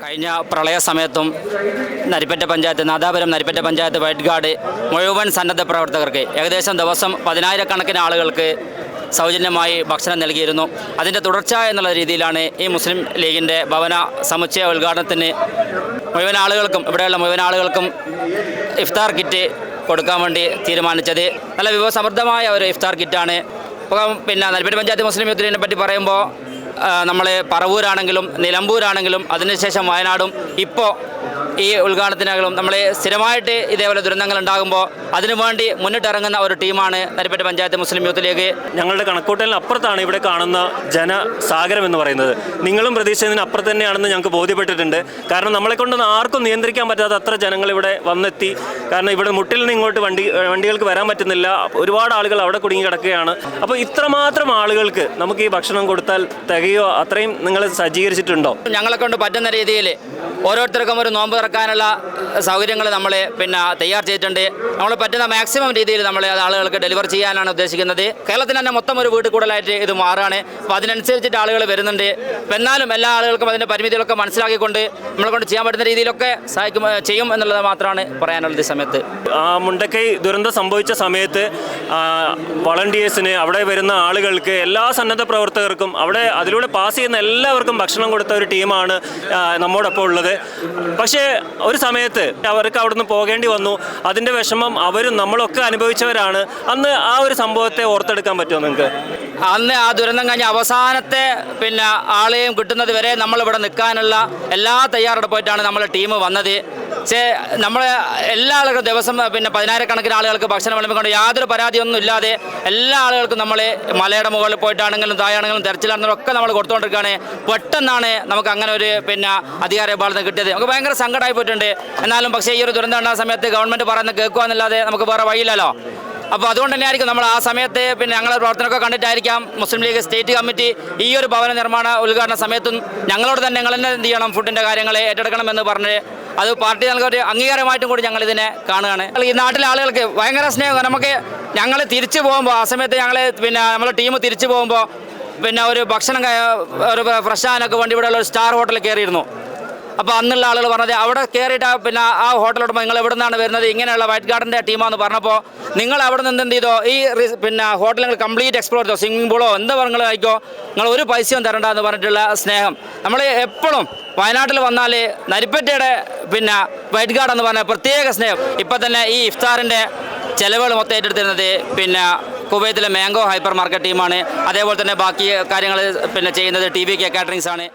കഴിഞ്ഞ പ്രളയ സമയത്തും നരിപ്പറ്റ പഞ്ചായത്ത് നാദാപുരം നരിപ്പറ്റ പഞ്ചായത്ത് വൈറ്റ് ഗാർഡ് മുഴുവൻ സന്നദ്ധ പ്രവർത്തകർക്ക് ഏകദേശം ദിവസം 10,000-കണക്കിന് ആളുകൾക്ക് സൗജന്യമായി ഭക്ഷണം നൽകിയിരുന്നു. അതിൻ്റെ തുടർച്ച എന്നുള്ള രീതിയിലാണ് ഈ മുസ്ലിം ലീഗിൻ്റെ ഭവന സമുച്ചയ ഉദ്ഘാടനത്തിന് ഇവിടെയുള്ള മുഴുവൻ ആളുകൾക്കും ഇഫ്താർ കിറ്റ് കൊടുക്കാൻ വേണ്ടി തീരുമാനിച്ചത്. നല്ല വിഭവസമൃദ്ധമായ ഒരു ഇഫ്താർ കിറ്റാണ്. ഇപ്പം നരിപ്പറ്റ പഞ്ചായത്ത് മുസ്ലിം യൂത്ത് ലീഗിനെ പറ്റി പറയുമ്പോൾ നമ്മൾ പറവൂരാണെങ്കിലും നിലമ്പൂരാണെങ്കിലും അതിനുശേഷം വയനാടും ഇപ്പോൾ ഈ ഉദ്ഘാടനത്തിനാകളും നമ്മൾ സ്ഥിരമായിട്ട് ഇതേപോലെ ദുരന്തങ്ങൾ ഉണ്ടാകുമ്പോൾ അതിനുവേണ്ടി മുന്നിട്ടിറങ്ങുന്ന ഒരു ടീമാണ് നരിപ്പറ്റ പഞ്ചായത്ത് മുസ്ലിം യൂത്ത് ലീഗ്. ഞങ്ങളുടെ കണക്കൂട്ടലിന് അപ്പുറത്താണ് ഇവിടെ കാണുന്ന ജനസാഗരം എന്ന് പറയുന്നത്. നിങ്ങളും പ്രതീക്ഷിച്ചതിന് അപ്പുറത്ത് തന്നെയാണെന്ന് ഞങ്ങൾക്ക് ബോധ്യപ്പെട്ടിട്ടുണ്ട്. കാരണം നമ്മളെ കൊണ്ടൊന്നും ആർക്കും നിയന്ത്രിക്കാൻ പറ്റാത്ത അത്ര ജനങ്ങൾ ഇവിടെ വന്നെത്തി. കാരണം ഇവിടെ മുട്ടിൽ നിന്ന് ഇങ്ങോട്ട് വണ്ടികൾക്ക് വരാൻ പറ്റുന്നില്ല. ഒരുപാട് ആളുകൾ അവിടെ കുടുങ്ങി കിടക്കുകയാണ്. അപ്പോൾ ഇത്രമാത്രം ആളുകൾക്ക് നമുക്ക് ഈ ഭക്ഷണം കൊടുത്താൽ തികയോ? അത്രയും നിങ്ങൾ സജ്ജീകരിച്ചിട്ടുണ്ടോ? ഞങ്ങളെ കൊണ്ട് പറ്റുന്ന രീതിയിൽ ഓരോരുത്തർക്കും ഒരു നോമ്പ് തുറക്കാനുള്ള സൗകര്യങ്ങൾ നമ്മൾ തയ്യാർ ചെയ്തിട്ടുണ്ട്. നമ്മൾ പറ്റുന്ന മാക്സിമം രീതിയിൽ നമ്മൾ ആളുകൾക്ക് ഡെലിവർ ചെയ്യാനാണ് ഉദ്ദേശിക്കുന്നത്. കേരളത്തിൽ തന്നെ മൊത്തം ഒരു വീട് കൂടുതലായിട്ട് ഇത് മാറുകയാണ്. അപ്പോൾ അതിനനുസരിച്ചിട്ട് ആളുകൾ വരുന്നുണ്ട്. എന്നാലും എല്ലാ ആളുകൾക്കും അതിൻ്റെ പരിമിതികളൊക്കെ മനസ്സിലാക്കിക്കൊണ്ട് നമ്മളെ കൊണ്ട് ചെയ്യാൻ പറ്റുന്ന രീതിയിലൊക്കെ ചെയ്യും എന്നുള്ളത് മാത്രമാണ് പറയാനുള്ളത്. ഈ സമയത്ത് മുണ്ടക്കൈ ദുരന്തം സംഭവിച്ച സമയത്ത് വളണ്ടിയേഴ്സിന്, അവിടെ വരുന്ന ആളുകൾക്ക്, എല്ലാ സന്നദ്ധ പ്രവർത്തകർക്കും, അതിലൂടെ പാസ് ചെയ്യുന്ന എല്ലാവർക്കും ഭക്ഷണം കൊടുത്ത ഒരു ടീമാണ് നമ്മോടൊപ്പം ഉള്ളത്. പക്ഷേ ഒരു സമയത്ത് അവർക്ക് അവിടുന്ന് പോകേണ്ടി വന്നു. അതിൻ്റെ വിഷമം അവരും നമ്മളൊക്കെ അനുഭവിച്ചവരാണ്. അന്ന് ആ ഒരു സംഭവത്തെ ഓർത്തെടുക്കാൻ പറ്റുമോ നിങ്ങൾക്ക്? അന്ന് ആ ദുരന്തം കഴിഞ്ഞ അവസാനത്തെ ആളെയും കിട്ടുന്നത് വരെ നമ്മളിവിടെ നിൽക്കാനുള്ള എല്ലാ തയ്യാറെടുപ്പായിട്ടാണ് നമ്മളെ ടീം വന്നത്. പക്ഷേ നമ്മൾ എല്ലാ ആളുകളും ദിവസം 10,000-കണക്കിന് ആളുകൾക്ക് ഭക്ഷണം വിളമ്പിക്കൊണ്ട് യാതൊരു പരാതിയൊന്നും ഇല്ലാതെ എല്ലാ ആളുകൾക്കും നമ്മൾ മലയുടെ മുകളിൽ പോയിട്ടാണെങ്കിലും താഴെയാണെങ്കിലും തെരച്ചിലാണെങ്കിലും ഒക്കെ നമ്മൾ കൊടുത്തുകൊണ്ടിരിക്കുകയാണ്. പെട്ടെന്നാണ് നമുക്ക് അങ്ങനെ ഒരു അധികാര വിഭാഗം കിട്ടിയത്. നമുക്ക് ഭയങ്കര സങ്കടമായി പോയിട്ടുണ്ട്. എന്നാലും പക്ഷേ ഈ ഒരു ദുരന്തം ഉണ്ടാകുന്ന സമയത്ത് ഗവൺമെൻറ് പറയുന്നത് കേൾക്കുക എന്നല്ലാതെ നമുക്ക് വേറെ വഴിയില്ലല്ലോ. അപ്പോൾ അതുകൊണ്ട് തന്നെ ആയിരിക്കും നമ്മൾ ആ സമയത്ത് ഞങ്ങളുടെ പ്രവർത്തനമൊക്കെ കണ്ടിട്ടായിരിക്കാം മുസ്ലിം ലീഗ് സ്റ്റേറ്റ് കമ്മിറ്റി ഈ ഒരു ഭവന നിർമ്മാണ ഉദ്ഘാടന സമയത്തും ഞങ്ങളോട് തന്നെ ഞങ്ങൾ തന്നെ എന്ത് ചെയ്യണം, ഫുഡിൻ്റെ കാര്യങ്ങൾ ഏറ്റെടുക്കണമെന്ന് പറഞ്ഞ് അത് പാർട്ടി നൽകൊരു അംഗീകാരമായിട്ടും കൂടി ഞങ്ങളിതിനെ കാണുകയാണ്. ഈ നാട്ടിലെ ആളുകൾക്ക് ഭയങ്കര സ്നേഹം. ഞങ്ങൾ തിരിച്ചു പോകുമ്പോൾ ആ സമയത്ത് നമ്മുടെ ടീം തിരിച്ചു പോകുമ്പോൾ ഒരു ഭക്ഷണം ഒരു ഫ്രഷ് ആകാനൊക്കെ വേണ്ടി ഇവിടെയുള്ള ഒരു സ്റ്റാർ ഹോട്ടലിൽ കയറിയിരുന്നു. അപ്പോൾ അന്നുള്ള ആളുകൾ പറഞ്ഞത് അവിടെ കയറിയിട്ട് ആ ഹോട്ടലോടുമ്പോൾ നിങ്ങൾ എവിടെ നിന്നാണ് വരുന്നത്, ഇങ്ങനെയുള്ള വൈറ്റ് ഗാർഡിൻ്റെ ടീമാണെന്ന് പറഞ്ഞപ്പോൾ നിങ്ങൾ അവിടെ നിന്ന് എന്ത് ചെയ്തോ, ഈ ഹോട്ടൽ നിങ്ങൾ കംപ്ലീറ്റ് എക്സ്പ്ലോർ ചെയ്തോ, സ്വിമ്മിംഗ് പൂളോ എന്താ നിങ്ങൾ കഴിക്കോ, നിങ്ങൾ ഒരു പൈസയും തരണ്ട എന്ന് പറഞ്ഞിട്ടുള്ള സ്നേഹം. നമ്മൾ എപ്പോഴും വയനാട്ടിൽ വന്നാൽ നരിപ്പറ്റയുടെ വൈറ്റ് ഗാർഡ് എന്ന് പറഞ്ഞ പ്രത്യേക സ്നേഹം. ഇപ്പം തന്നെ ഈ ഇഫ്താറിൻ്റെ ചെലവുകൾ മൊത്തം ഏറ്റെടുത്തിരുന്നത് കുവൈത്തിലെ മാംഗോ ഹൈപ്പർ മാർക്കറ്റ് ടീമാണ്. അതേപോലെ തന്നെ ബാക്കി കാര്യങ്ങൾ ചെയ്യുന്നത് TVK കാറ്ററിങ്സ് ആണ്.